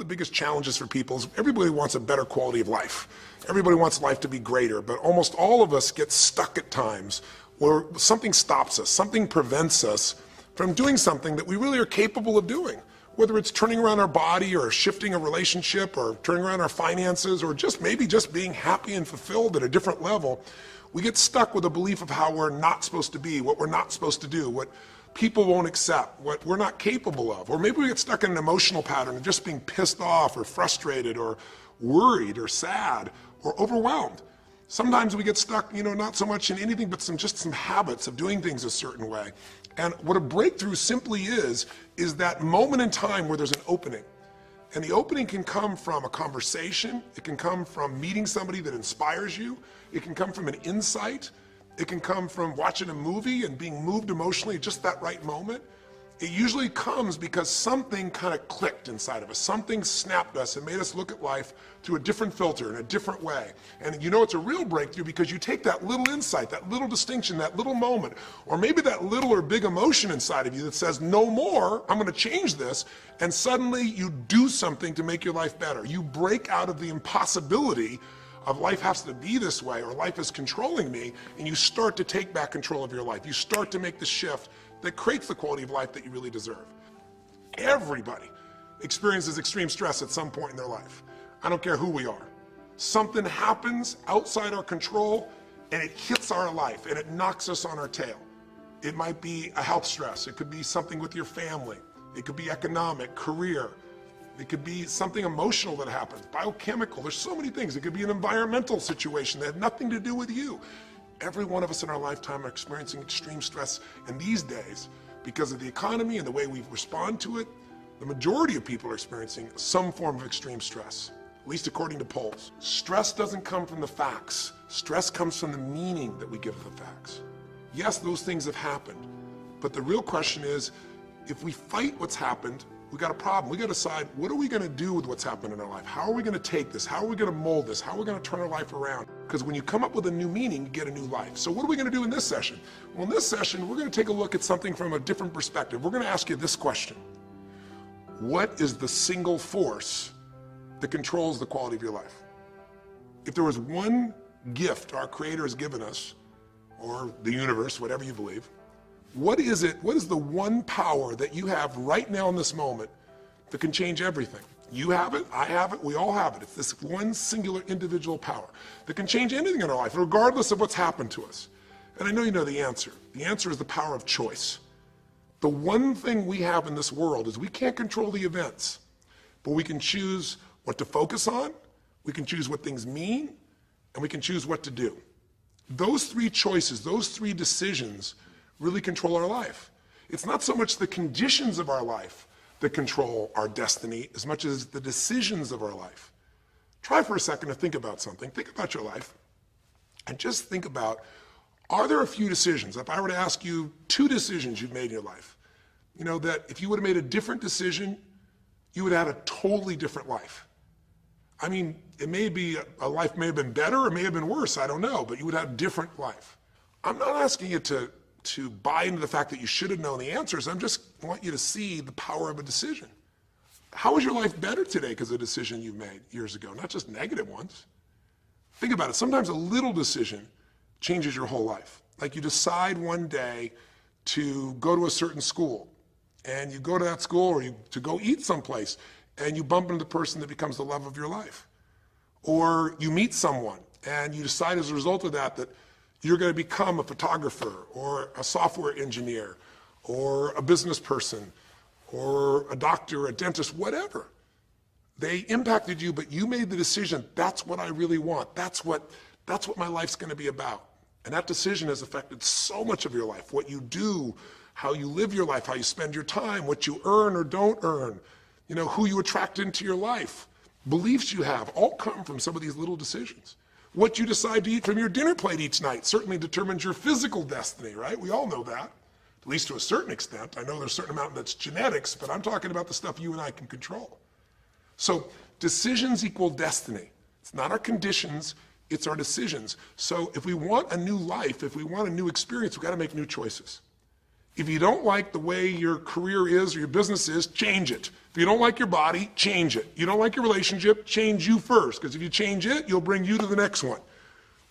the biggest challenges for people is everybody wants a better quality of life. Everybody wants life to be greater, but almost all of us get stuck at times where something stops us, something prevents us from doing something that we really are capable of doing. Whether it's turning around our body or shifting a relationship or turning around our finances or maybe just being happy and fulfilled at a different level, we get stuck with a belief of how we're not supposed to be, what we're not supposed to do, what people won't accept, what we're not capable of. Or maybe we get stuck in an emotional pattern of just being pissed off or frustrated or worried or sad or overwhelmed. Sometimes we get stuck, not so much in anything but just some habits of doing things a certain way. And what a breakthrough simply is that moment in time where there's an opening. And the opening can come from a conversation, it can come from meeting somebody that inspires you, it can come from an insight, it can come from watching a movie and being moved emotionally at just that right moment. It usually comes because something kind of clicked inside of us. Something snapped us and made us look at life through a different filter, in a different way. And it's a real breakthrough because you take that little insight, that little distinction, that little moment, or maybe that little or big emotion inside of you that says, no more, I'm going to change this, and suddenly you do something to make your life better. You break out of the impossibility of life has to be this way or life is controlling me, and you start to take back control of your life. You start to make the shift that creates the quality of life that you really deserve. Everybody experiences extreme stress at some point in their life. I don't care who we are. Something happens outside our control and it hits our life and it knocks us on our tail. It might be a health stress. It could be something with your family. It could be economic, career. It could be something emotional that happens, biochemical. There's so many things. It could be an environmental situation that had nothing to do with you. Every one of us in our lifetime are experiencing extreme stress, and these days, because of the economy and the way we respond to it, the majority of people are experiencing some form of extreme stress, at least according to polls. Stress doesn't come from the facts. Stress comes from the meaning that we give the facts. Yes, those things have happened, but the real question is, if we fight what's happened, we got a problem. We got to decide, what are we going to do with what's happened in our life? How are we going to take this? How are we going to mold this? How are we going to turn our life around? Because when you come up with a new meaning, you get a new life. So what are we going to do in this session? Well, in this session, we're going to take a look at something from a different perspective. We're going to ask you this question. What is the single force that controls the quality of your life? If there was one gift our Creator has given us, or the universe, whatever you believe, what is it? What is the one power that you have right now in this moment that can change everything? You have it, I have it, we all have it. It's this one singular individual power that can change anything in our life, regardless of what's happened to us. And I know you know the answer. The answer is the power of choice. The one thing we have in this world is we can't control the events, but we can choose what to focus on, we can choose what things mean, and we can choose what to do. Those three choices, those three decisions really control our life. It's not so much the conditions of our life that control our destiny as much as the decisions of our life. Try for a second to think about something. Think about your life and just think about, are there a few decisions? If I were to ask you 2 decisions you've made in your life, that if you would have made a different decision, you would have had a totally different life. I mean, it may be, a life may have been better or may have been worse, I don't know, but you would have a different life. I'm not asking you to buy into the fact that you should have known the answers. I just want you to see the power of a decision. How is your life better today because of a decision you made years ago, not just negative ones? Think about it. Sometimes a little decision changes your whole life. Like you decide one day to go to a certain school, and you go to that school or to go eat someplace, and you bump into the person that becomes the love of your life. Or you meet someone, and you decide as a result of that you're going to become a photographer or a software engineer or a business person or a doctor, a dentist, whatever. They impacted you, but you made the decision, that's what I really want. That's what my life's going to be about. And that decision has affected so much of your life, what you do, how you live your life, how you spend your time, what you earn or don't earn, who you attract into your life. Beliefs you have all come from some of these little decisions. What you decide to eat from your dinner plate each night certainly determines your physical destiny, right? We all know that, at least to a certain extent. I know there's a certain amount that's genetics, but I'm talking about the stuff you and I can control. So decisions equal destiny. It's not our conditions, it's our decisions. So if we want a new life, if we want a new experience, we've got to make new choices. If you don't like the way your career is or your business is, change it. If you don't like your body, change it. You don't like your relationship, change you first, because if you change it, you'll bring you to the next one.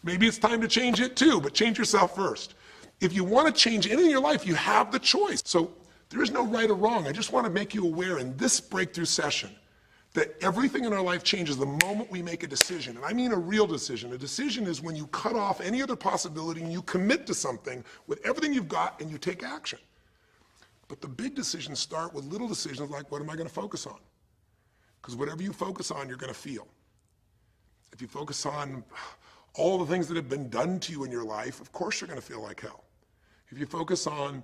Maybe it's time to change it too, but change yourself first. If you want to change anything in your life, you have the choice. So there is no right or wrong. I just want to make you aware in this breakthrough session that everything in our life changes the moment we make a decision. And I mean a real decision. A decision is when you cut off any other possibility and you commit to something with everything you've got and you take action. But the big decisions start with little decisions like, what am I going to focus on? Because whatever you focus on, you're going to feel. If you focus on all the things that have been done to you in your life, of course you're going to feel like hell. If you focus on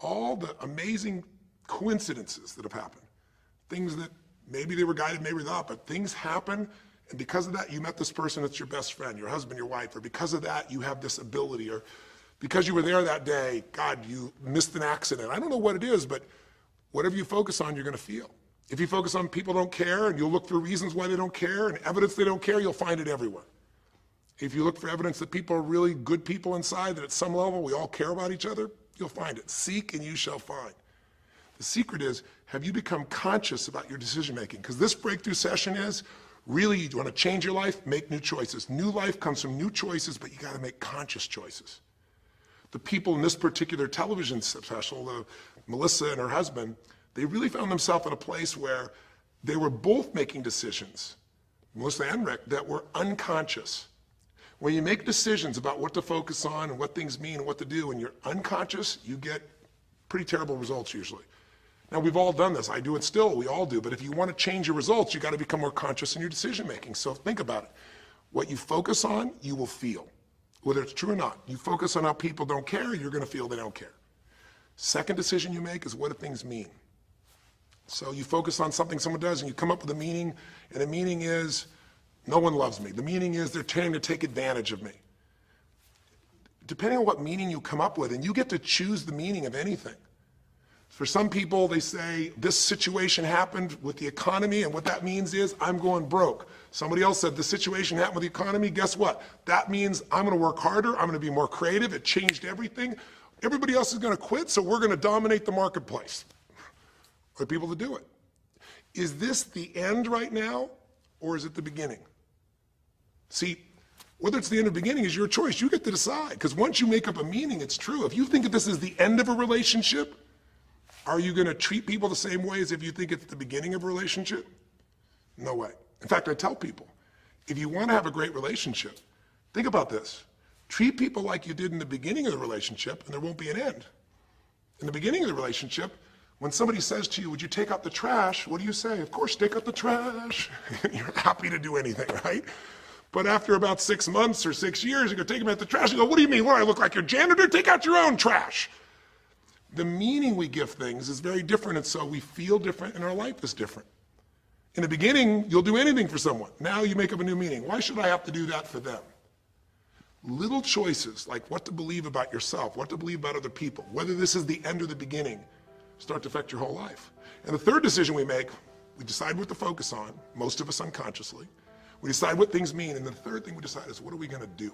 all the amazing coincidences that have happened, things that maybe they were guided, maybe not, but things happen, and because of that, you met this person that's your best friend, your husband, your wife, or because of that, you have this ability, or because you were there that day, God, you missed an accident. I don't know what it is, but whatever you focus on, you're going to feel. If you focus on people don't care, and you'll look for reasons why they don't care, and evidence they don't care, you'll find it everywhere. If you look for evidence that people are really good people inside, that at some level we all care about each other, you'll find it. Seek and you shall find. The secret is, have you become conscious about your decision making? Because this breakthrough session is, really, you want to change your life, make new choices. New life comes from new choices, but you got to make conscious choices. The people in this particular television special, Melissa and her husband, they really found themselves in a place where they were both making decisions, Melissa and Rick, that were unconscious. When you make decisions about what to focus on and what things mean and what to do, and you're unconscious, you get pretty terrible results usually. Now, we've all done this. I do it still. We all do. But if you want to change your results, you got to become more conscious in your decision making. So think about it. What you focus on, you will feel. Whether it's true or not. You focus on how people don't care, you're going to feel they don't care. Second decision you make is, what do things mean? So you focus on something someone does and you come up with a meaning, and the meaning is, no one loves me. The meaning is, they're trying to take advantage of me. Depending on what meaning you come up with, and you get to choose the meaning of anything. For some people, they say, this situation happened with the economy, and what that means is, I'm going broke. Somebody else said, the situation happened with the economy, guess what? That means I'm going to work harder, I'm going to be more creative, it changed everything. Everybody else is going to quit, so we're going to dominate the marketplace. For people to do it. Is this the end right now, or is it the beginning? See, whether it's the end or beginning is your choice. You get to decide, because once you make up a meaning, it's true. If you think that this is the end of a relationship, are you going to treat people the same way as if you think it's the beginning of a relationship? No way. In fact, I tell people, if you want to have a great relationship, think about this. Treat people like you did in the beginning of the relationship, and there won't be an end. In the beginning of the relationship, when somebody says to you, would you take out the trash? What do you say? Of course, take out the trash. You're happy to do anything, right? But after about 6 months or 6 years, you go take them out the trash. You go, what do you mean? What, I look like your janitor? Take out your own trash. The meaning we give things is very different, and so we feel different, and our life is different. In the beginning, you'll do anything for someone. Now you make up a new meaning. Why should I have to do that for them? Little choices, like what to believe about yourself, what to believe about other people, whether this is the end or the beginning, start to affect your whole life. And the third decision we make, we decide what to focus on, most of us unconsciously. We decide what things mean, and the third thing we decide is, what are we going to do?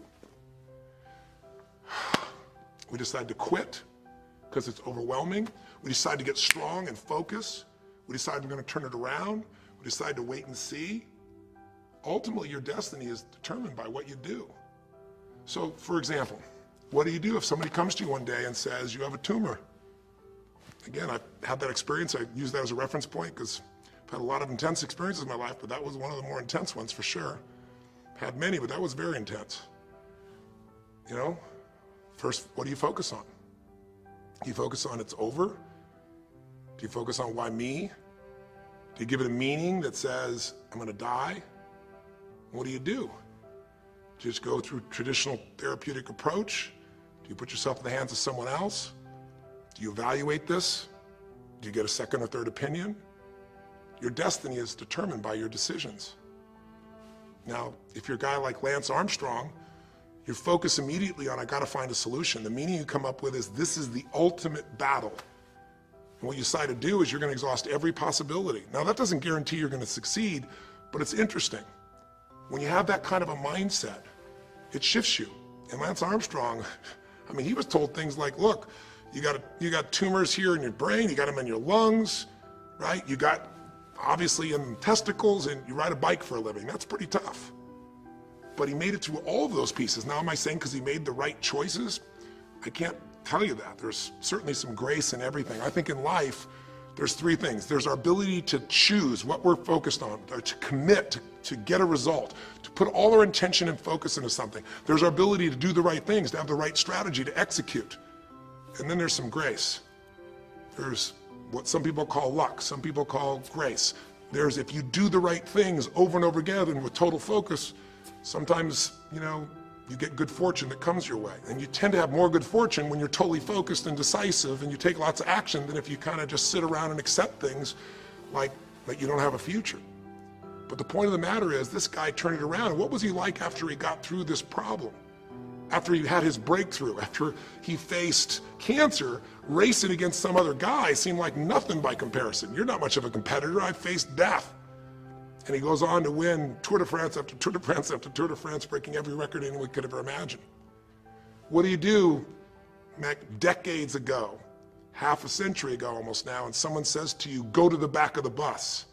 We decide to quit because it's overwhelming. We decide to get strong and focus. We decide we're going to turn it around. We decide to wait and see. Ultimately, your destiny is determined by what you do. So, for example, what do you do if somebody comes to you one day and says, you have a tumor? Again, I've had that experience. I use that as a reference point because I've had a lot of intense experiences in my life, but that was one of the more intense ones for sure. Had many, but that was very intense. You know, first, what do you focus on? Do you focus on it's over? Do you focus on why me? Do you give it a meaning that says, I'm going to die? What do? Do you just go through traditional therapeutic approach? Do you put yourself in the hands of someone else? Do you evaluate this? Do you get a second or third opinion? Your destiny is determined by your decisions. Now, if you're a guy like Lance Armstrong, you focus immediately on, I gotta find a solution. The meaning you come up with is, this is the ultimate battle. And what you decide to do is you're gonna exhaust every possibility. Now, that doesn't guarantee you're gonna succeed, but it's interesting. When you have that kind of a mindset, it shifts you. And Lance Armstrong, I mean, he was told things like, look, You got tumors here in your brain, you got them in your lungs, right? You got obviously in testicles, and you ride a bike for a living. That's pretty tough. But he made it through all of those pieces. Now, am I saying because he made the right choices? I can't tell you that. There's certainly some grace in everything. I think in life, there's three things. There's our ability to choose what we're focused on, or to commit, to get a result, to put all our intention and focus into something. There's our ability to do the right things, to have the right strategy, to execute. And then there's some grace. There's what some people call luck, some people call grace. There's if you do the right things over and over again and with total focus, sometimes, you get good fortune that comes your way. And you tend to have more good fortune when you're totally focused and decisive and you take lots of action than if you kind of just sit around and accept things like you don't have a future. But the point of the matter is this guy turned it around. And what was he like after he got through this problem? After he had his breakthrough, after he faced cancer, racing against some other guy seemed like nothing by comparison. You're not much of a competitor. I faced death. And he goes on to win Tour de France after Tour de France after Tour de France, breaking every record anyone could ever imagine. What do you do, decades ago, half a century ago almost now, and someone says to you, go to the back of the bus,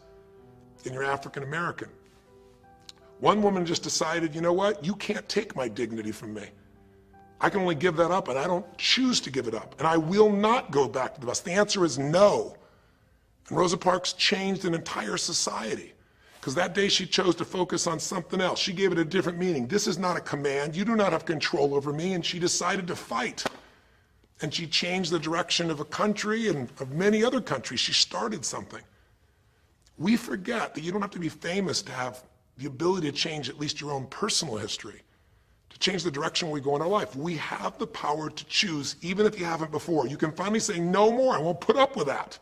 and you're African American? One woman just decided, you know what, you can't take my dignity from me. I can only give that up, and I don't choose to give it up, and I will not go back to the bus. The answer is no. And Rosa Parks changed an entire society. Because that day she chose to focus on something else. She gave it a different meaning. This is not a command. You do not have control over me. And she decided to fight. And she changed the direction of a country and of many other countries. She started something. We forget that you don't have to be famous to have the ability to change at least your own personal history, to change the direction we go in our life. We have the power to choose, even if you haven't before. You can finally say, no more, I won't put up with that,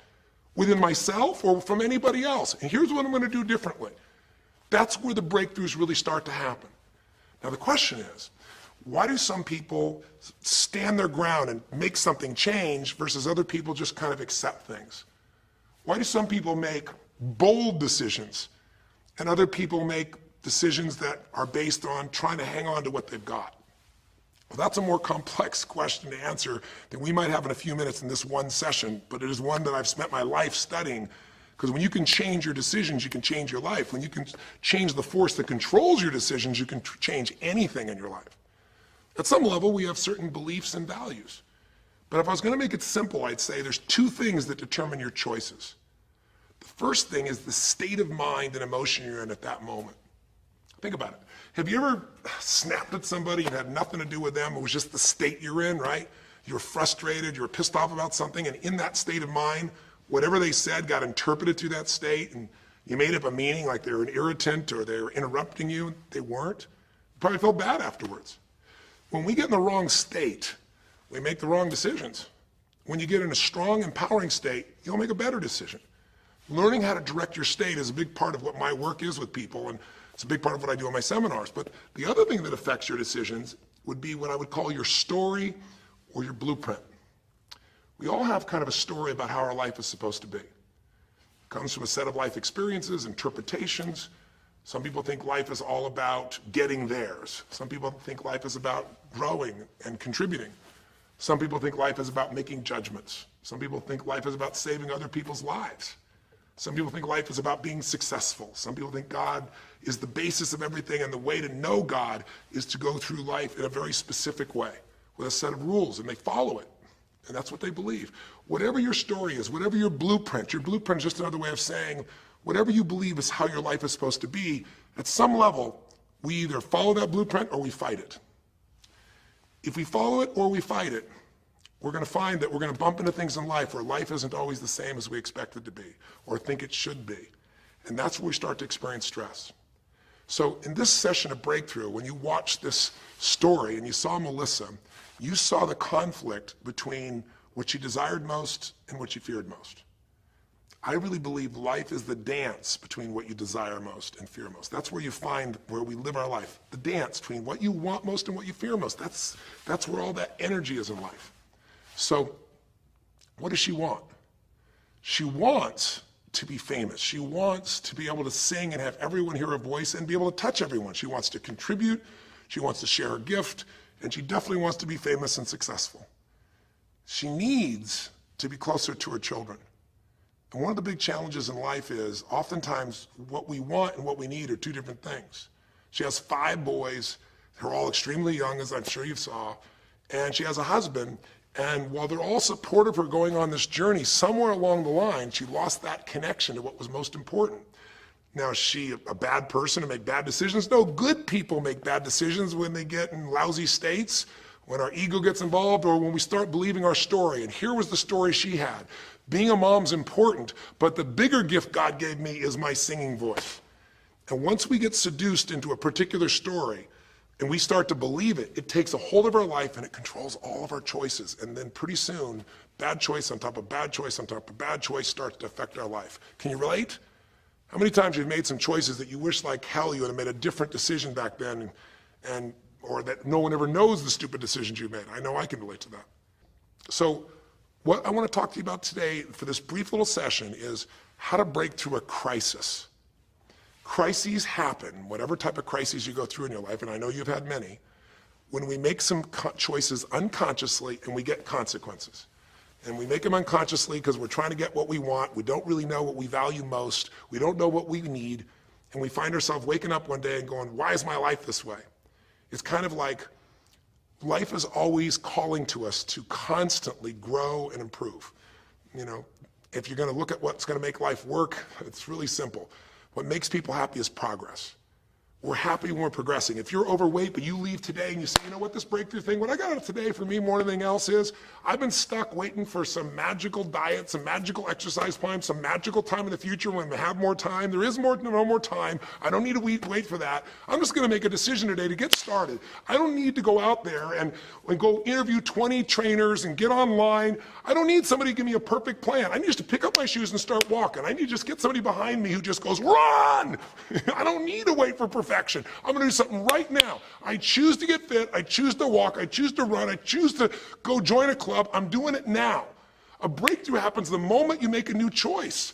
within myself or from anybody else. And here's what I'm going to do differently. That's where the breakthroughs really start to happen. Now the question is, why do some people stand their ground and make something change versus other people just kind of accept things? Why do some people make bold decisions and other people make decisions that are based on trying to hang on to what they've got? Well, that's a more complex question to answer than we might have in a few minutes in this one session, but it is one that I've spent my life studying, because when you can change your decisions, you can change your life. When you can change the force that controls your decisions, you can change anything in your life. At some level, we have certain beliefs and values. But if I was going to make it simple, I'd say there's two things that determine your choices. The first thing is the state of mind and emotion you're in at that moment. Think about it. Have you ever snapped at somebody and had nothing to do with them? It was just the state you're in, right? You were frustrated, you were pissed off about something, and in that state of mind, whatever they said got interpreted to that state, and you made up a meaning like they were an irritant or they were interrupting you. They weren't. You probably felt bad afterwards. When we get in the wrong state, we make the wrong decisions. When you get in a strong, empowering state, you'll make a better decision. Learning how to direct your state is a big part of what my work is with people, and it's a big part of what I do in my seminars. But the other thing that affects your decisions would be what I would call your story or your blueprint. We all have kind of a story about how our life is supposed to be. It comes from a set of life experiences, interpretations. Some people think life is all about getting theirs. Some people think life is about growing and contributing. Some people think life is about making judgments. Some people think life is about saving other people's lives. Some people think life is about being successful. Some people think God is the basis of everything, and the way to know God is to go through life in a very specific way with a set of rules, and they follow it. And that's what they believe. Whatever your story is, whatever your blueprint is just another way of saying whatever you believe is how your life is supposed to be, at some level, we either follow that blueprint or we fight it. If we follow it or we fight it, we're going to find that we're going to bump into things in life where life isn't always the same as we expect it to be or think it should be. And that's where we start to experience stress. So in this session of Breakthrough, when you watched this story and you saw Melissa, you saw the conflict between what she desired most and what she feared most. I really believe life is the dance between what you desire most and fear most. That's where you find where we live our life. The dance between what you want most and what you fear most. That's where all that energy is in life. So what does she want? She wants to be famous. She wants to be able to sing and have everyone hear her voice and be able to touch everyone. She wants to contribute. She wants to share her gift. And she definitely wants to be famous and successful. She needs to be closer to her children. And one of the big challenges in life is oftentimes what we want and what we need are two different things. She has 5 boys. They're all extremely young, as I'm sure you saw. And she has a husband. And while they're all supportive of her going on this journey, somewhere along the line, she lost that connection to what was most important. Now, is she a bad person to make bad decisions? No, good people make bad decisions when they get in lousy states, when our ego gets involved, or when we start believing our story. And here was the story she had. Being a mom's important, but the bigger gift God gave me is my singing voice. And once we get seduced into a particular story, and we start to believe it, it takes a hold of our life and it controls all of our choices. And then pretty soon, bad choice on top of bad choice on top of bad choice starts to affect our life. Can you relate? How many times you've made some choices that you wish like hell you would have made a different decision back then, or that no one ever knows the stupid decisions you made? I know I can relate to that. So what I want to talk to you about today for this brief little session is how to break through a crisis. Crises happen, whatever type of crises you go through in your life, and I know you've had many, when we make some choices unconsciously and we get consequences. And we make them unconsciously because we're trying to get what we want. We don't really know what we value most. We don't know what we need. And we find ourselves waking up one day and going, why is my life this way? It's kind of like life is always calling to us to constantly grow and improve. You know, if you're going to look at what's going to make life work, it's really simple. What makes people happy is progress. We're happy when we're progressing. If you're overweight, but you leave today and you say, you know what, this breakthrough thing, what I got today for me more than anything else is, I've been stuck waiting for some magical diet, some magical exercise plan, some magical time in the future when we have more time. There is no more time. I don't need to wait for that. I'm just going to make a decision today to get started. I don't need to go out there and go interview 20 trainers and get online. I don't need somebody to give me a perfect plan. I need just to pick up my shoes and start walking. I need to just get somebody behind me who just goes, run! I don't need to wait for perfection. I'm going to do something right now. I choose to get fit. I choose to walk. I choose to run. I choose to go join a club. I'm doing it now. A breakthrough happens the moment you make a new choice.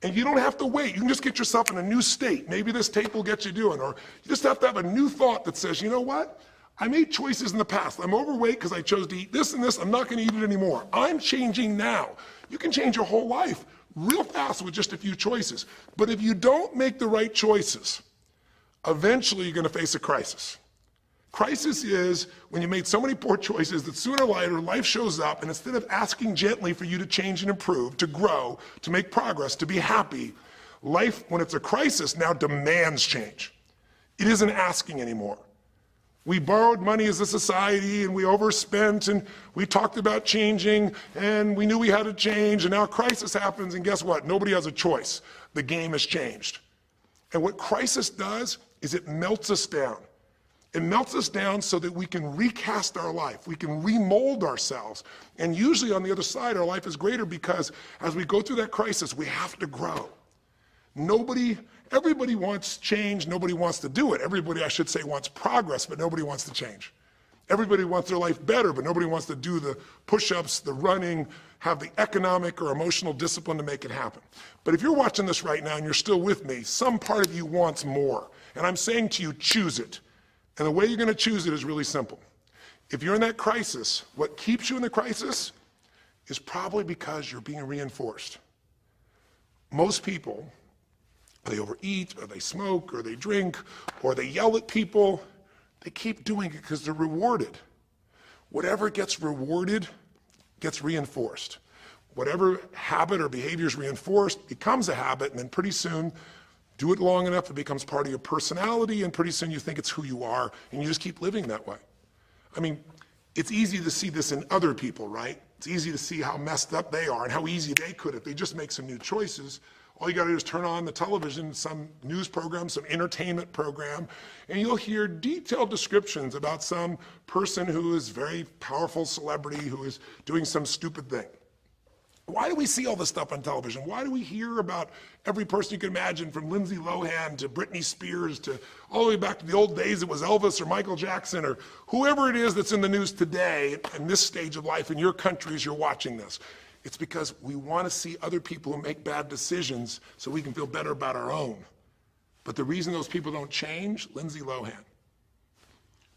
And you don't have to wait. You can just get yourself in a new state. Maybe this tape will get you doing. Or you just have to have a new thought that says, you know what? I made choices in the past. I'm overweight because I chose to eat this and this. I'm not going to eat it anymore. I'm changing now. You can change your whole life real fast with just a few choices. But if you don't make the right choices, eventually you're going to face a crisis. Crisis is when you made so many poor choices that sooner or later life shows up, and instead of asking gently for you to change and improve, to grow, to make progress, to be happy, life, when it's a crisis, now demands change. It isn't asking anymore. We borrowed money as a society and we overspent and we talked about changing and we knew we had to change, and now a crisis happens and guess what? Nobody has a choice. The game has changed. And what crisis does is it melts us down. It melts us down so that we can recast our life. We can remold ourselves. And usually on the other side, our life is greater because as we go through that crisis, we have to grow. Everybody wants change. Nobody wants to do it. Everybody, I should say, wants progress, but nobody wants to change. Everybody wants their life better, but nobody wants to do the push-ups, the running, have the economic or emotional discipline to make it happen. But if you're watching this right now and you're still with me, some part of you wants more. And I'm saying to you, choose it. And the way you're going to choose it is really simple. If you're in that crisis, what keeps you in the crisis is probably because you're being reinforced. Most people, they overeat, or they smoke, or they drink, or they yell at people. They keep doing it because they're rewarded. Whatever gets rewarded gets reinforced. Whatever habit or behavior is reinforced becomes a habit, and then pretty soon, do it long enough, it becomes part of your personality, and pretty soon you think it's who you are, and you just keep living that way. I mean, it's easy to see this in other people, right? It's easy to see how messed up they are and how easy they could if they just make some new choices. All you got to do is turn on the television, some news program, some entertainment program, and you'll hear detailed descriptions about some person who is a very powerful celebrity who is doing some stupid thing. Why do we see all this stuff on television? Why do we hear about every person you can imagine, from Lindsay Lohan to Britney Spears to all the way back to the old days it was Elvis or Michael Jackson or whoever it is that's in the news today in this stage of life in your country as you're watching this? It's because we want to see other people who make bad decisions so we can feel better about our own. But the reason those people don't change, Lindsay Lohan,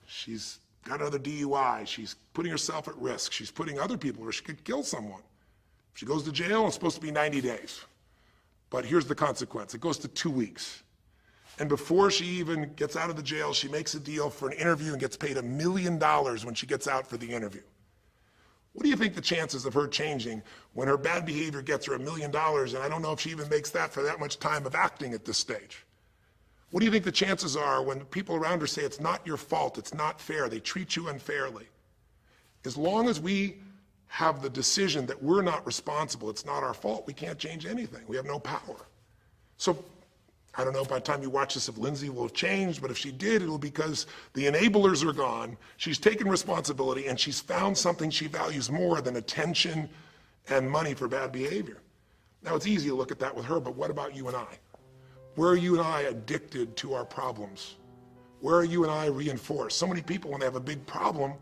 she's got another DUI. She's putting herself at risk. She's putting other people at risk. She could kill someone. She goes to jail, it's supposed to be 90 days. But here's the consequence. It goes to 2 weeks. And before she even gets out of the jail, she makes a deal for an interview and gets paid $1 million when she gets out for the interview. What do you think the chances of her changing when her bad behavior gets her $1 million, and I don't know if she even makes that for that much time of acting at this stage? What do you think the chances are when people around her say it's not your fault, it's not fair, they treat you unfairly? As long as we have the decision that we're not responsible, it's not our fault, we can't change anything. We have no power. So I don't know by the time you watch this if Lindsay will have changed, but if she did, it'll be because the enablers are gone, she's taken responsibility, and she's found something she values more than attention and money for bad behavior. Now, it's easy to look at that with her, but what about you and I? Where are you and I addicted to our problems? Where are you and I reinforced? So many people, when they have a big problem,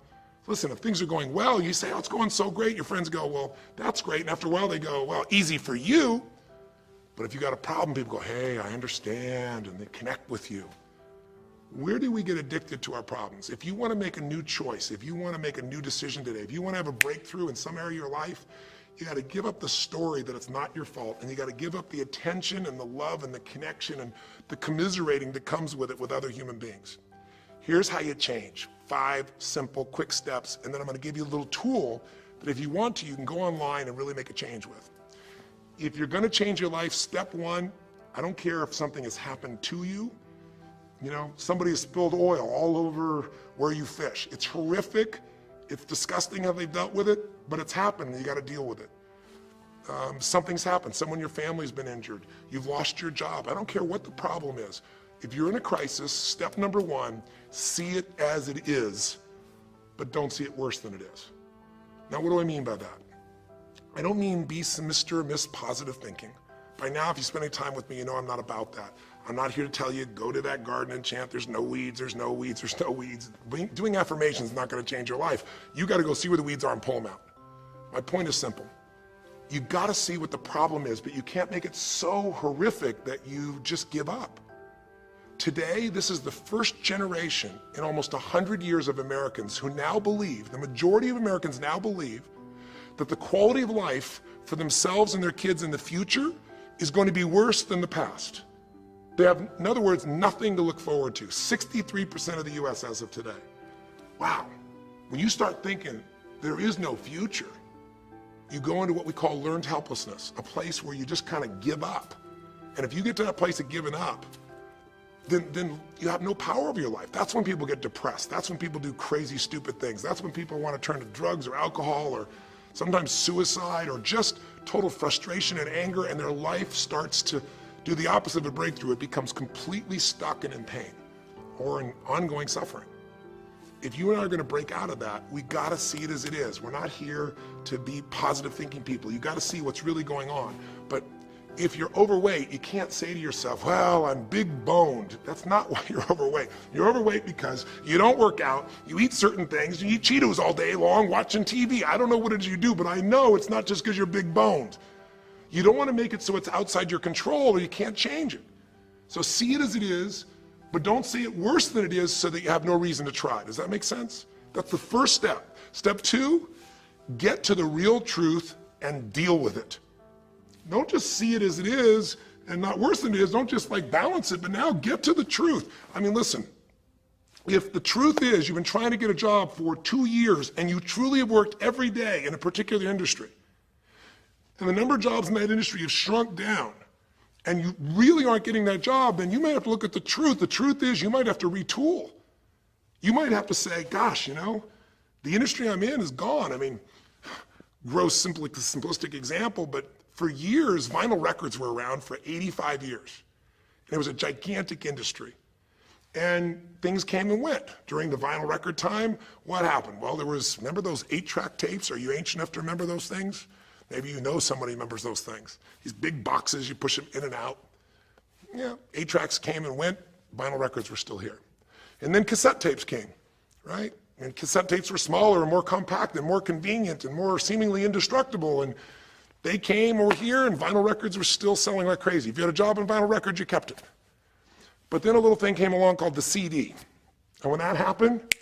listen, if things are going well, you say, oh, it's going so great. Your friends go, well, that's great. And after a while, they go, well, easy for you. But if you got a problem, people go, hey, I understand, and they connect with you. Where do we get addicted to our problems? If you want to make a new choice, if you want to make a new decision today, if you want to have a breakthrough in some area of your life, you got to give up the story that it's not your fault, and you got to give up the attention and the love and the connection and the commiserating that comes with it with other human beings. Here's how you change. 5 simple, quick steps, and then I'm going to give you a little tool that if you want to, you can go online and really make a change with. If you're going to change your life, step 1, I don't care if something has happened to you. You know, somebody has spilled oil all over where you fish. It's horrific. It's disgusting how they've dealt with it, but it's happened and you got to deal with it. Something's happened. Someone in your family's been injured. You've lost your job. I don't care what the problem is. If you're in a crisis, step number 1, see it as it is, but don't see it worse than it is. Now, what do I mean by that? I don't mean be some Mr. or Miss positive thinking. By now, if you spend any time with me, you know I'm not about that. I'm not here to tell you, go to that garden and chant, there's no weeds, there's no weeds, there's no weeds. Doing affirmations is not going to change your life. You got to go see where the weeds are and pull them out. My point is simple. You got to see what the problem is, but you can't make it so horrific that you just give up. Today, this is the first generation in almost 100 years of Americans who now believe, the majority of Americans now believe, that the quality of life for themselves and their kids in the future is going to be worse than the past. They have, in other words, nothing to look forward to. 63% of the US as of today. Wow. When you start thinking there is no future, you go into what we call learned helplessness, a place where you just kind of give up. And if you get to that place of giving up, then you have no power over your life. That's when people get depressed. That's when people do crazy, stupid things. That's when people want to turn to drugs or alcohol or sometimes suicide or just total frustration and anger, and their life starts to do the opposite of a breakthrough. It becomes completely stuck and in pain or in ongoing suffering. If you and I are going to break out of that, we got to see it as it is. We're not here to be positive thinking people. You got to see what's really going on. But if you're overweight, you can't say to yourself, well, I'm big boned. That's not why you're overweight. You're overweight because you don't work out, you eat certain things, you eat Cheetos all day long watching TV. I don't know what it is you do, but I know it's not just because you're big boned. You don't want to make it so it's outside your control or you can't change it. So see it as it is, but don't see it worse than it is so that you have no reason to try. Does that make sense? That's the first step. Step 2, get to the real truth and deal with it. Don't just see it as it is and not worse than it is. Don't just like balance it, but now get to the truth. I mean, listen, if the truth is you've been trying to get a job for 2 years and you truly have worked every day in a particular industry, and the number of jobs in that industry have shrunk down, and you really aren't getting that job, then you might have to look at the truth. The truth is you might have to retool. You might have to say, gosh, you know, the industry I'm in is gone. I mean, gross, simplistic example, but for years, vinyl records were around for 85 years. And it was a gigantic industry. And things came and went. During the vinyl record time, what happened? Well, there was, remember those 8-track tapes? Are you ancient enough to remember those things? Maybe you know somebody remembers those things. These big boxes, you push them in and out. Yeah, 8-tracks came and went, vinyl records were still here. And then cassette tapes came, right? And cassette tapes were smaller and more compact and more convenient and more seemingly indestructible. And they came over here and vinyl records were still selling like crazy. If you had a job in vinyl records, you kept it. But then a little thing came along called the CD. And when that happened,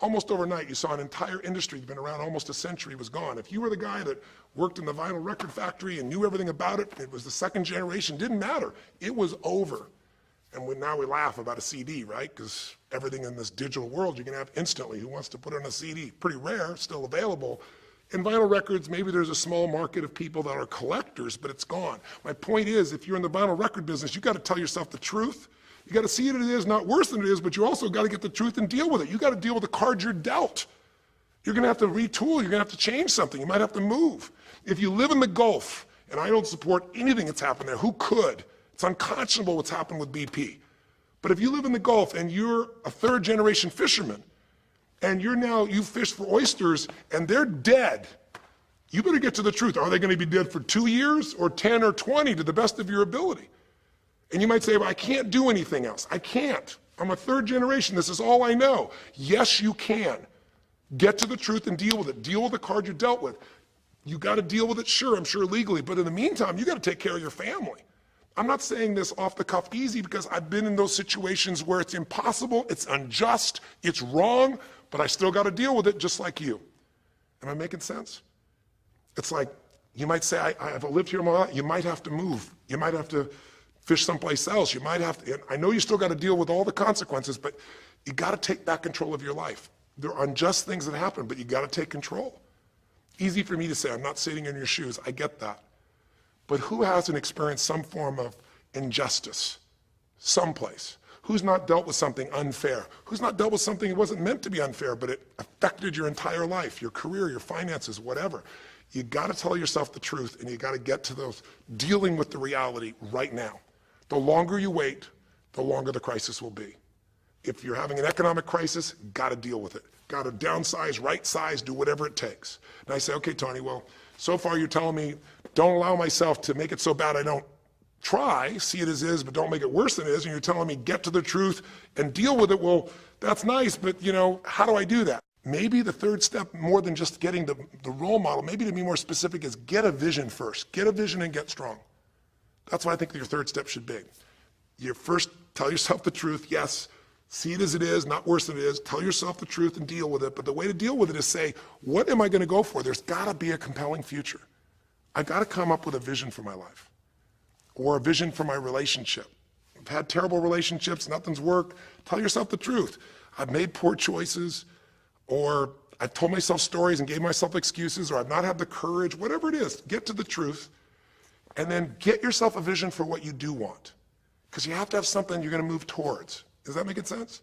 Almost overnight, you saw an entire industry that's been around almost a century was gone. If you were the guy that worked in the vinyl record factory and knew everything about it, it was the second generation, didn't matter. It was over. And now we laugh about a CD, right? Because everything in this digital world you can have instantly. Who wants to put it on a CD? Pretty rare, still available. In vinyl records, maybe there's a small market of people that are collectors, but it's gone. My point is, if you're in the vinyl record business, you got to tell yourself the truth. You got to see it as it is, not worse than it is, but you also got to get the truth and deal with it. You got to deal with the cards you're dealt. You're going to have to retool. You're going to have to change something. You might have to move. If you live in the Gulf, and I don't support anything that's happened there, who could? It's unconscionable what's happened with BP. But if you live in the Gulf and you're a third generation fisherman, and you fish for oysters and they're dead, you better get to the truth. Are they going to be dead for 2 years or 10 or 20 to the best of your ability? And you might say, well, I can't do anything else. I can't. I'm a third generation. This is all I know. Yes, you can. Get to the truth and deal with it. Deal with the card you're dealt with. You got to deal with it, sure, I'm sure legally, but in the meantime, you got to take care of your family. I'm not saying this off the cuff easy because I've been in those situations where it's impossible, it's unjust, it's wrong, but I still got to deal with it just like you. Am I making sense? It's like, you might say, I've lived here my life. You might have to move. You might have to fish someplace else. You might have to, I know you still got to deal with all the consequences, but you got to take back control of your life. There are unjust things that happen, but you got to take control. Easy for me to say, I'm not sitting in your shoes. I get that. But who hasn't experienced some form of injustice someplace? Who's not dealt with something unfair? Who's not dealt with something that wasn't meant to be unfair, but it affected your entire life, your career, your finances, whatever? You got to tell yourself the truth, and you got to get to those dealing with the reality right now. The longer you wait, the longer the crisis will be. If you're having an economic crisis, got to deal with it. Got to downsize, right size, do whatever it takes. And I say, okay, Tony, well, so far you're telling me don't allow myself to make it so bad I don't try, see it as is, but don't make it worse than it is. And you're telling me get to the truth and deal with it. Well, that's nice, but how do I do that? Maybe the third step, more than just getting the role model, maybe to be more specific, is get a vision first. Get a vision and get strong. That's what I think your third step should be. You first tell yourself the truth. Yes, see it as it is, not worse than it is. Tell yourself the truth and deal with it. But the way to deal with it is say, what am I going to go for? There's got to be a compelling future. I've got to come up with a vision for my life or a vision for my relationship. I've had terrible relationships, nothing's worked. Tell yourself the truth. I've made poor choices, or I've told myself stories and gave myself excuses, or I've not had the courage, whatever it is. Get to the truth. And then get yourself a vision for what you do want. Because you have to have something you're going to move towards. Does that make sense?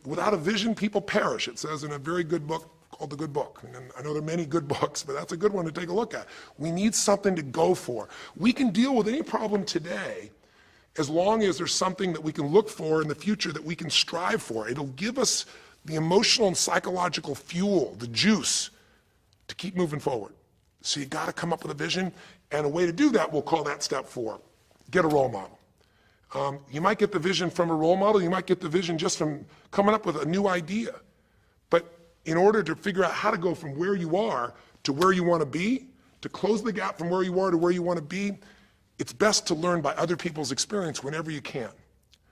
Without a vision, people perish. It says in a very good book called The Good Book. And I know there are many good books, but that's a good one to take a look at. We need something to go for. We can deal with any problem today as long as there's something that we can look for in the future that we can strive for. It'll give us the emotional and psychological fuel, the juice, to keep moving forward. So you got to come up with a vision, and a way to do that, we'll call that step 4. Get a role model. You might get the vision from a role model, you might get the vision just from coming up with a new idea. But in order to figure out how to go from where you are to where you want to be, to close the gap from where you are to where you want to be, it's best to learn by other people's experience whenever you can.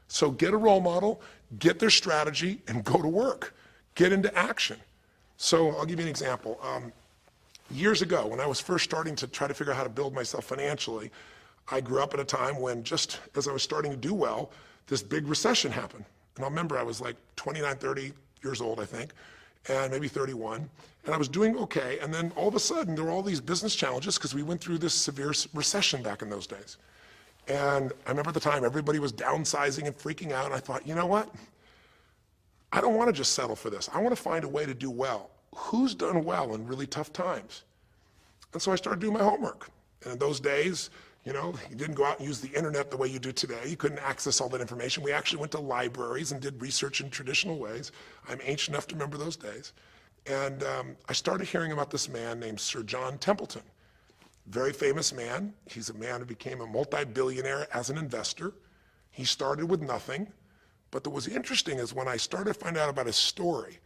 So get a role model, get their strategy, and go to work. Get into action. So I'll give you an example. Years ago, when I was first starting to try to figure out how to build myself financially, I grew up at a time when, just as I was starting to do well, this big recession happened. And I remember I was like 29, 30 years old, I think, and maybe 31. And I was doing okay. And then all of a sudden, there were all these business challenges because we went through this severe recession back in those days. And I remember at the time, everybody was downsizing and freaking out. And I thought, you know what? I don't want to just settle for this. I want to find a way to do well. Who's done well in really tough times? And so I started doing my homework. And in those days, you didn't go out and use the internet the way you do today. You couldn't access all that information. We actually went to libraries and did research in traditional ways. I'm ancient enough to remember those days. And I started hearing about this man named Sir John Templeton. Very famous man. He's a man who became a multi-billionaire as an investor. He started with nothing. But what was interesting is when I started to find out about his story,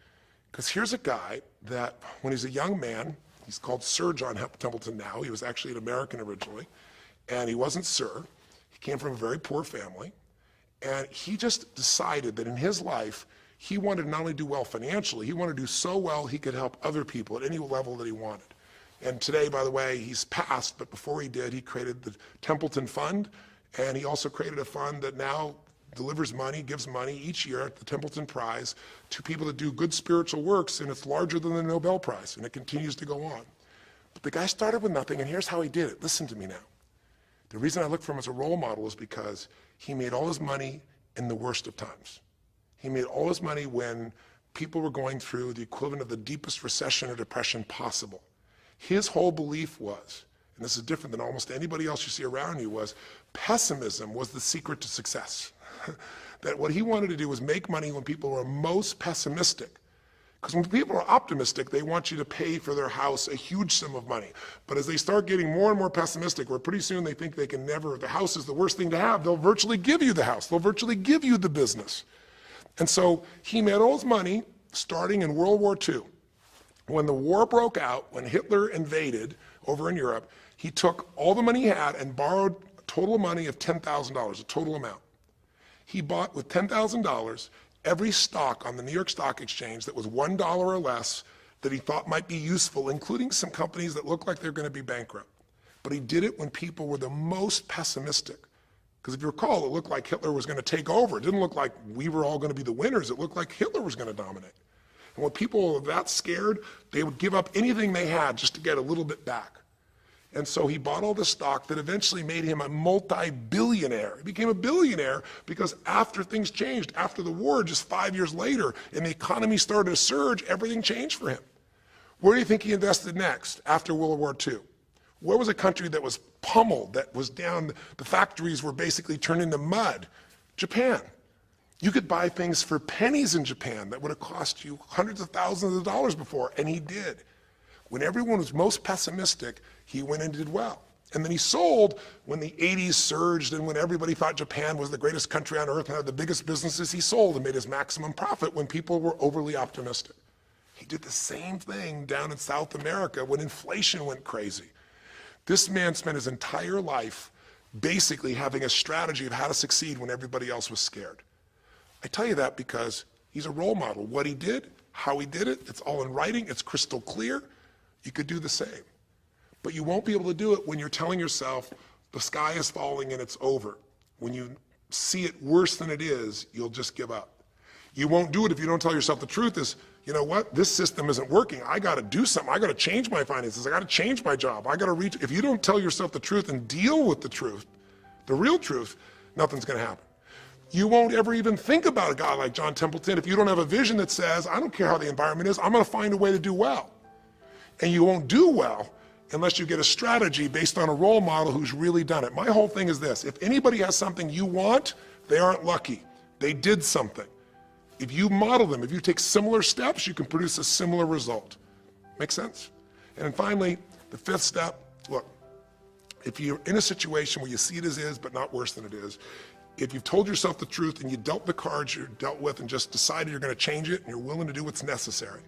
because here's a guy that when he's a young man, he's called Sir John Templeton now. He was actually an American originally. And he wasn't Sir. He came from a very poor family. And he just decided that in his life, He wanted to not only do well financially, he wanted to do so well he could help other people at any level that he wanted. And today, by the way, he's passed, but before he did, he created the Templeton Fund, and he also created a fund that now delivers money, gives money each year at the Templeton Prize to people that do good spiritual works, and it's larger than the Nobel Prize, and it continues to go on. But the guy started with nothing, and here's how he did it. Listen to me now. The reason I look for him as a role model is because he made all his money in the worst of times. He made all his money when people were going through the equivalent of the deepest recession or depression possible. His whole belief was, and this is different than almost anybody else you see around you, was pessimism was the secret to success. That what he wanted to do was make money when people were most pessimistic. Because when people are optimistic, they want you to pay for their house a huge sum of money. But as they start getting more and more pessimistic, where pretty soon they think they can never, the house is the worst thing to have, they'll virtually give you the house. They'll virtually give you the business. And so he made all his money starting in World War II. When the war broke out, when Hitler invaded over in Europe, he took all the money he had and borrowed a total money of $10,000, a total amount. He bought with $10,000 every stock on the New York Stock Exchange that was $1 or less that he thought might be useful, including some companies that looked like they're going to be bankrupt. But he did it when people were the most pessimistic. Because if you recall, it looked like Hitler was going to take over. It didn't look like we were all going to be the winners. It looked like Hitler was going to dominate. And when people were that scared, they would give up anything they had just to get a little bit back. And so he bought all this stock that eventually made him a multi-billionaire. He became a billionaire because after things changed, after the war, just 5 years later, and the economy started to surge, everything changed for him. Where do you think he invested next after World War II? Where was a country that was pummeled, that was down, the factories were basically turned into mud? Japan. You could buy things for pennies in Japan that would have cost you hundreds of thousands of dollars before, and he did. When everyone was most pessimistic, he went and did well. And then he sold when the 80s surged and when everybody thought Japan was the greatest country on earth and had the biggest businesses, he sold and made his maximum profit when people were overly optimistic. He did the same thing down in South America when inflation went crazy. This man spent his entire life basically having a strategy of how to succeed when everybody else was scared. I tell you that because he's a role model. What he did, how he did it, it's all in writing, it's crystal clear. You could do the same. But you won't be able to do it when you're telling yourself the sky is falling and it's over. When you see it worse than it is, you'll just give up. You won't do it if you don't tell yourself the truth is, you know what, this system isn't working. I got to do something. I got to change my finances. I got to change my job. I got to reach. If you don't tell yourself the truth and deal with the truth, the real truth, nothing's going to happen. You won't ever even think about a guy like John Templeton if you don't have a vision that says, I don't care how the environment is, I'm going to find a way to do well. And you won't do well unless you get a strategy based on a role model who's really done it. My whole thing is this: if anybody has something you want, they aren't lucky. They did something. If you model them, if you take similar steps, you can produce a similar result. Make sense? And then finally, the fifth step, look, if you're in a situation where you see it as is, but not worse than it is, if you've told yourself the truth and you dealt the cards you're dealt with and just decided you're going to change it and you're willing to do what's necessary,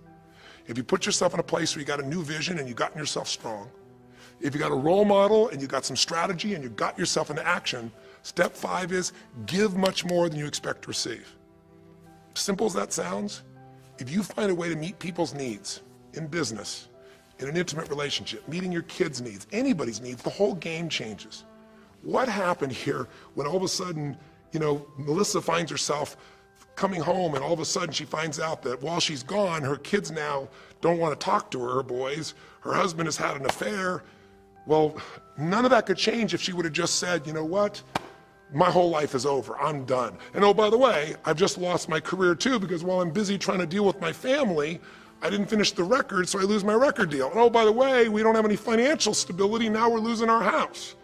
if you put yourself in a place where you got a new vision and you gotten yourself strong, if you got a role model and you got some strategy and you got yourself into action, step 5 is give much more than you expect to receive. Simple as that sounds, if you find a way to meet people's needs in business, in an intimate relationship, meeting your kids' needs, anybody's needs, the whole game changes. What happened here when all of a sudden, you know, Melissa finds herself coming home and all of a sudden she finds out that while she's gone, her kids now don't want to talk to her boys, her husband has had an affair. Well, none of that could change if she would have just said, you know what, my whole life is over, I'm done. And oh, by the way, I've just lost my career too because while I'm busy trying to deal with my family, I didn't finish the record, so I lose my record deal. And oh, by the way, we don't have any financial stability, now we're losing our house.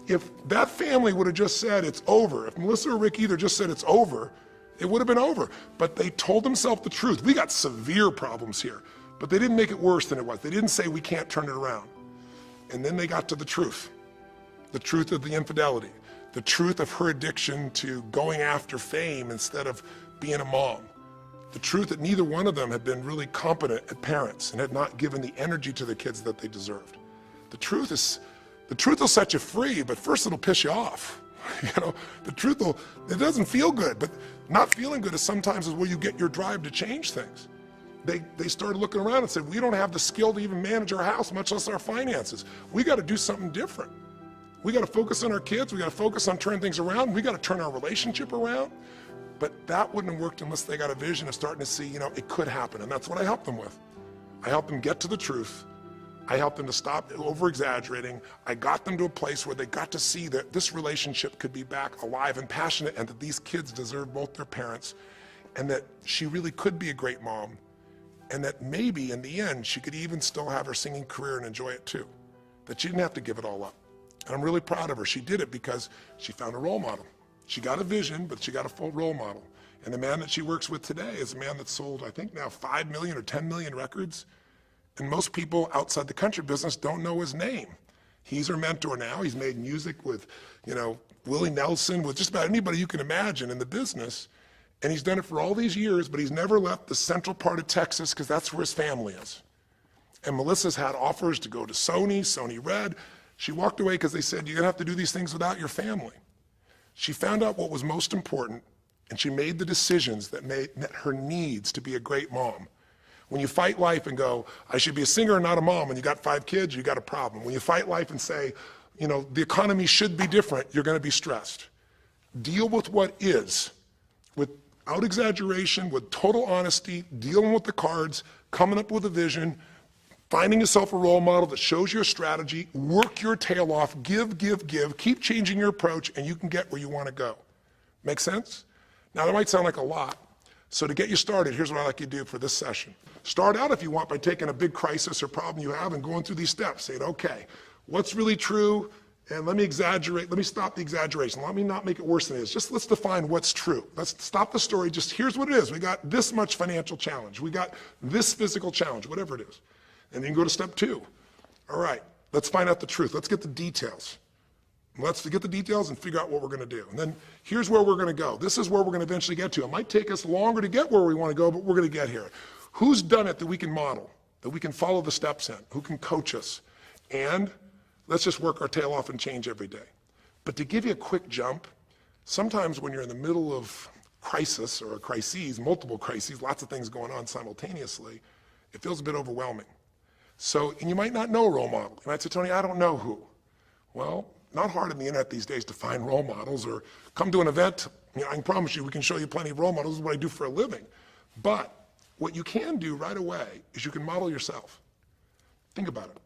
If that family would have just said it's over, if Melissa or Rick either just said it's over, it would have been over. But they told themselves the truth. We got severe problems here, but they didn't make it worse than it was. They didn't say we can't turn it around. And then they got to the truth of the infidelity, the truth of her addiction to going after fame instead of being a mom, the truth that neither one of them had been really competent at parents and had not given the energy to the kids that they deserved. The truth will set you free, but first it'll piss you off. You know, it doesn't feel good, but Not feeling good is sometimes where you get your drive to change things. They started looking around and said, we don't have the skill to even manage our house, much less our finances. We got to do something different. We got to focus on our kids. We got to focus on turning things around. We got to turn our relationship around. But that wouldn't have worked unless they got a vision of starting to see, it could happen. And that's what I helped them with. I helped them get to the truth. I helped them to stop over-exaggerating. I got them to a place where they got to see that this relationship could be back alive and passionate, and that these kids deserve both their parents, and that she really could be a great mom, and that maybe in the end she could even still have her singing career and enjoy it too. That she didn't have to give it all up. And I'm really proud of her. She did it because she found a role model. She got a vision, but she got a full role model. And the man that she works with today is a man that's sold, I think now 5 million or 10 million records. And most people outside the country business don't know his name. He's her mentor now. He's made music with, Willie Nelson, with just about anybody you can imagine in the business. And he's done it for all these years, but he's never left the central part of Texas because that's where his family is. And Melissa's had offers to go to Sony Red. She walked away because they said, you're gonna have to do these things without your family. She found out what was most important, and she made the decisions that met her needs to be a great mom. When you fight life and go, I should be a singer and not a mom, and you got 5 kids, you got a problem. When you fight life and say, the economy should be different, you're gonna be stressed. Deal with what is, without exaggeration, with total honesty, dealing with the cards, coming up with a vision, finding yourself a role model that shows your strategy, work your tail off, give, keep changing your approach, and you can get where you wanna go. Make sense? Now that might sound like a lot. So to get you started, here's what I'd like you to do for this session. Start out, if you want, by taking a big crisis or problem you have and going through these steps. Saying, okay, what's really true? And let me exaggerate, let me stop the exaggeration. Let me not make it worse than it is. Just let's define what's true. Let's stop the story, just here's what it is. We got this much financial challenge. We got this physical challenge, whatever it is. And then go to step 2. All right, let's find out the truth. Let's get the details. Let's get the details and figure out what we're gonna do. And then here's where we're gonna go. This is where we're gonna eventually get to. It might take us longer to get where we wanna go, but we're gonna get here. Who's done it that we can model, that we can follow the steps in, who can coach us? And let's just work our tail off and change every day. But to give you a quick jump, sometimes when you're in the middle of crisis or crises, multiple crises, lots of things going on simultaneously, it feels a bit overwhelming. So, and you might not know a role model. You might say, Tony, I don't know who. Well, not hard on the internet these days to find role models, or come to an event. I can promise you we can show you plenty of role models. This is what I do for a living. But what you can do right away is you can model yourself. Think about it.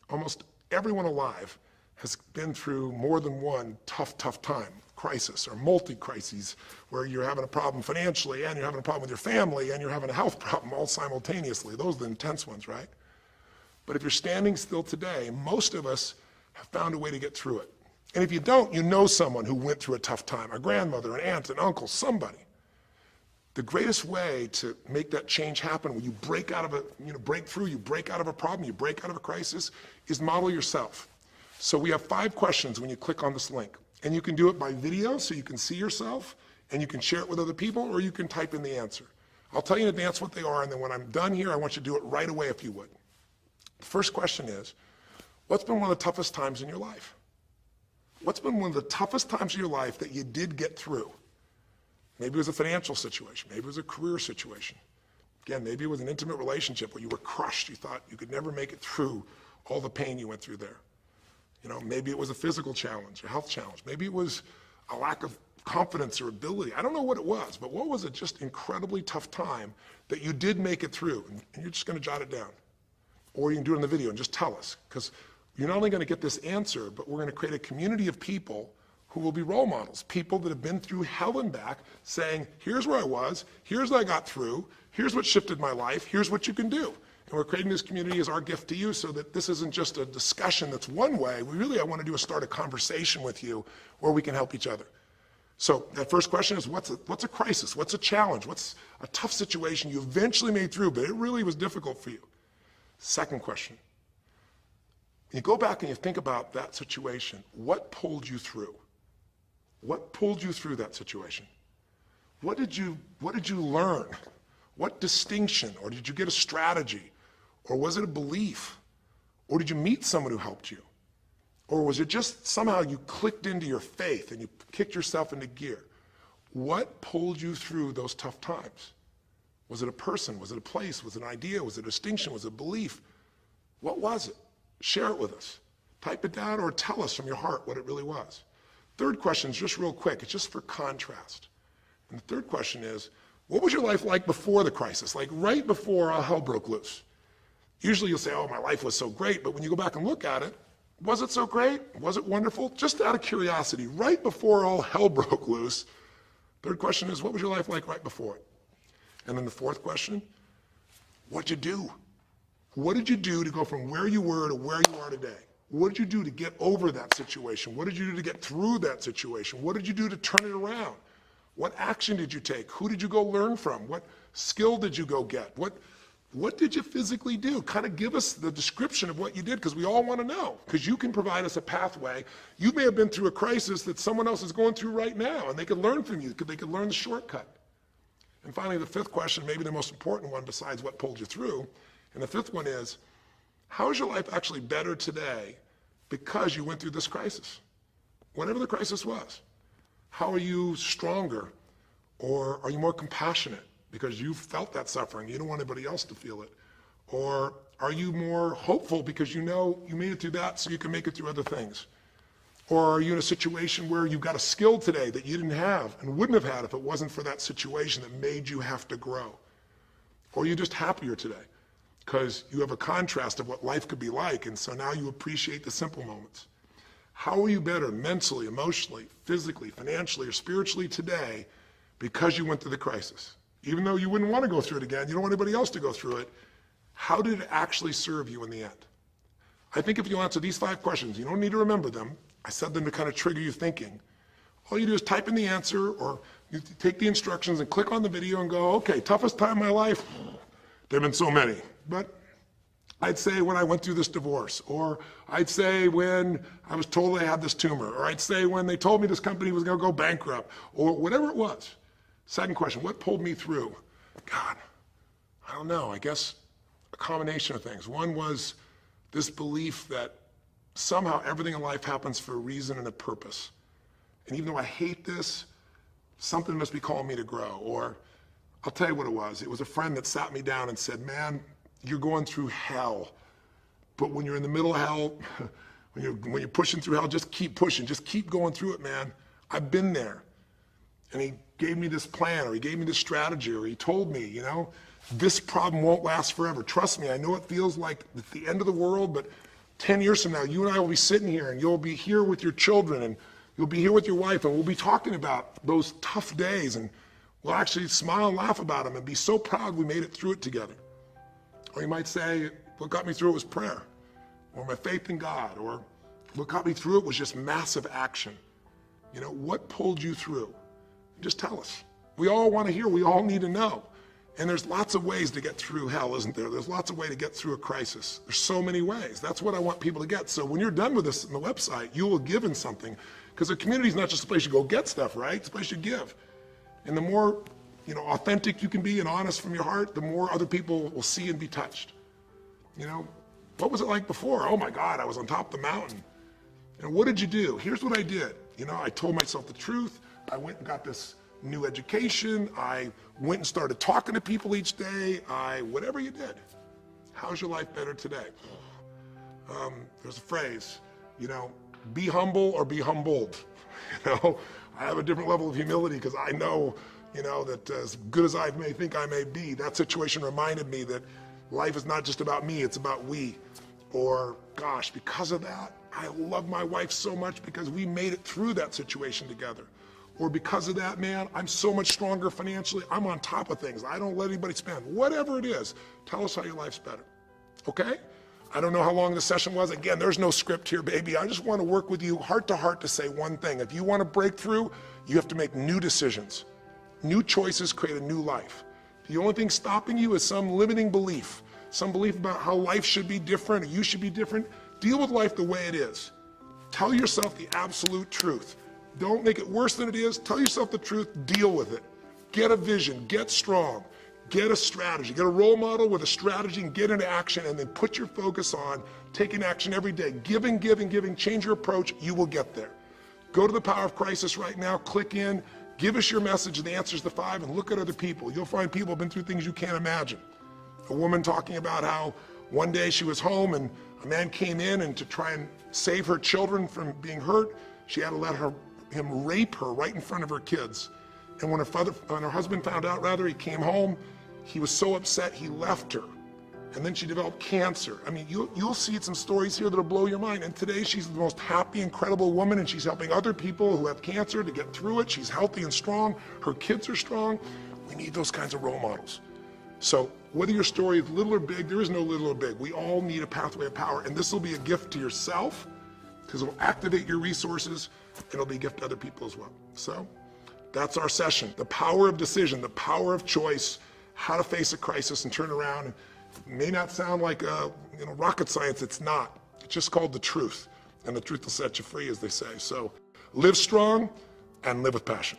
Almost everyone alive has been through more than one tough time, crisis or multi-crises, where you're having a problem financially and you're having a problem with your family and you're having a health problem all simultaneously. Those are the intense ones, right? But if you're standing still today, most of us have found a way to get through it. And if you don't, you know someone who went through a tough time, a grandmother, an aunt, an uncle, somebody. The greatest way to make that change happen, when you break out of a, break through, you break out of a problem, you break out of a crisis, is model yourself. So we have 5 questions when you click on this link. And you can do it by video so you can see yourself, and you can share it with other people, or you can type in the answer. I'll tell you in advance what they are, and then when I'm done here, I want you to do it right away if you would. The first question is, what's been one of the toughest times in your life? What's been one of the toughest times in your life that you did get through? Maybe it was a financial situation. Maybe it was a career situation. Again, maybe it was an intimate relationship where you were crushed. You thought you could never make it through all the pain you went through there. Maybe it was a physical challenge, a health challenge. Maybe it was a lack of confidence or ability. I don't know what it was, but what was a just incredibly tough time that you did make it through? And you're just gonna jot it down. Or you can do it in the video and just tell us, because you're not only gonna get this answer, but we're gonna create a community of people who will be role models, people that have been through hell and back, saying, here's where I was, here's what I got through, here's what shifted my life, here's what you can do. And we're creating this community as our gift to you, so that this isn't just a discussion that's one way. I want to do is start a conversation with you where we can help each other. So that first question is, what's a crisis? What's a challenge? What's a tough situation you eventually made through, but it really was difficult for you? Second question, you go back and you think about that situation. What pulled you through? What pulled you through that situation? What did you learn? What distinction? Or did you get a strategy? Or was it a belief? Or did you meet someone who helped you? Or was it just somehow you clicked into your faith and you kicked yourself into gear? What pulled you through those tough times? Was it a person? Was it a place? Was it an idea? Was it a distinction? Was it a belief? What was it? Share it with us. Type it down or tell us from your heart what it really was. Third question is just real quick. It's just for contrast. And the third question is, what was your life like before the crisis? Like right before all hell broke loose? Usually you'll say, oh, my life was so great. But when you go back and look at it, was it so great? Was it wonderful? Just out of curiosity, right before all hell broke loose, third question is, what was your life like right before it? And then the fourth question, what'd you do? What did you do to go from where you were to where you are today? What did you do to get over that situation? What did you do to get through that situation? What did you do to turn it around? What action did you take? Who did you go learn from? What skill did you go get? What did you physically do? Kind of give us the description of what you did, because we all want to know, because you can provide us a pathway. You may have been through a crisis that someone else is going through right now, and they could learn from you, because they could learn the shortcut. And finally, the fifth question, maybe the most important one besides what pulled you through, and the fifth one is, how is your life actually better today because you went through this crisis? Whatever the crisis was. How are you stronger? Or are you more compassionate because you felt that suffering? You don't want anybody else to feel it. Or are you more hopeful because you know you made it through that so you can make it through other things? Or are you in a situation where you've got a skill today that you didn't have and wouldn't have had if it wasn't for that situation that made you have to grow? Or are you just happier today because you have a contrast of what life could be like, and so now you appreciate the simple moments? How are you better mentally, emotionally, physically, financially, or spiritually today because you went through the crisis? Even though you wouldn't want to go through it again, you don't want anybody else to go through it, how did it actually serve you in the end? I think if you answer these 5 questions, you don't need to remember them. I said them to kind of trigger you thinking. All you do is type in the answer, or you take the instructions and click on the video and go, okay, toughest time of my life? There have been so many, but I'd say when I went through this divorce, or I'd say when I was told I had this tumor, or I'd say when they told me this company was going to go bankrupt, or whatever it was. Second question, what pulled me through? God, I don't know, I guess a combination of things. One was this belief that somehow everything in life happens for a reason and a purpose. And even though I hate this, something must be calling me to grow. Or I'll tell you what it was. It was a friend that sat me down and said, man, you're going through hell. But when you're in the middle of hell, when you're pushing through hell, just keep pushing. Just keep going through it, man. I've been there. And he gave me this plan, or he gave me this strategy, or he told me, you know, this problem won't last forever. Trust me, I know it feels like it's the end of the world, but 10 years from now, you and I will be sitting here, and you'll be here with your children, and you'll be here with your wife, and we'll be talking about those tough days, and we'll actually smile and laugh about them and be so proud we made it through it together. Or you might say, what got me through it was prayer, or my faith in God, or what got me through it was just massive action. You know, what pulled you through? Just tell us. We all want to hear, we all need to know. And there's lots of ways to get through hell, isn't there? There's lots of ways to get through a crisis. There's so many ways. That's what I want people to get. So when you're done with this on the website, you will give in something. Because a community is not just a place you go get stuff, right? It's a place you give. And the more, you know, authentic you can be and honest from your heart, the more other people will see and be touched. You know, what was it like before? Oh my God, I was on top of the mountain. And what did you do? Here's what I did. You know, I told myself the truth. I went and got this new education. I went and started talking to people each day. Whatever you did. How's your life better today? There's a phrase, you know, be humble or be humbled. You know, I have a different level of humility because I know, you know, that as good as I may think I may be, that situation reminded me that life is not just about me, it's about we. Or, gosh, because of that, I love my wife so much because we made it through that situation together. Or because of that, man, I'm so much stronger financially. I'm on top of things. I don't let anybody spend. Whatever it is, tell us how your life's better. Okay? I don't know how long the session was. Again, there's no script here, baby. I just want to work with you heart to heart to say one thing. If you want to break through, you have to make new decisions. New choices create a new life. The only thing stopping you is some limiting belief. Some belief about how life should be different or you should be different. Deal with life the way it is. Tell yourself the absolute truth. Don't make it worse than it is. Tell yourself the truth. Deal with it. Get a vision. Get strong. Get a strategy. Get a role model with a strategy and get into action, and then put your focus on taking action every day. Giving, giving, giving. Change your approach. You will get there. Go to the Power of Crisis right now. Click in. Give us your message and the answers to 5 and look at other people. You'll find people have been through things you can't imagine. A woman talking about how one day she was home and a man came in, and to try and save her children from being hurt, she had to let him rape her right in front of her kids. And when her husband found out, he came home, he was so upset he left her. And then she developed cancer. I mean, you'll see some stories here that'll blow your mind. And today she's the most happy, incredible woman, and she's helping other people who have cancer to get through it. She's healthy and strong. Her kids are strong. We need those kinds of role models. So whether your story is little or big, there is no little or big. We all need a pathway of power. And this will be a gift to yourself because it will activate your resources, and it'll be a gift to other people as well. So that's our session. The power of decision, the power of choice, how to face a crisis and turn around. And it may not sound like rocket science. It's not. It's just called the truth. And the truth will set you free, as they say. So live strong and live with passion.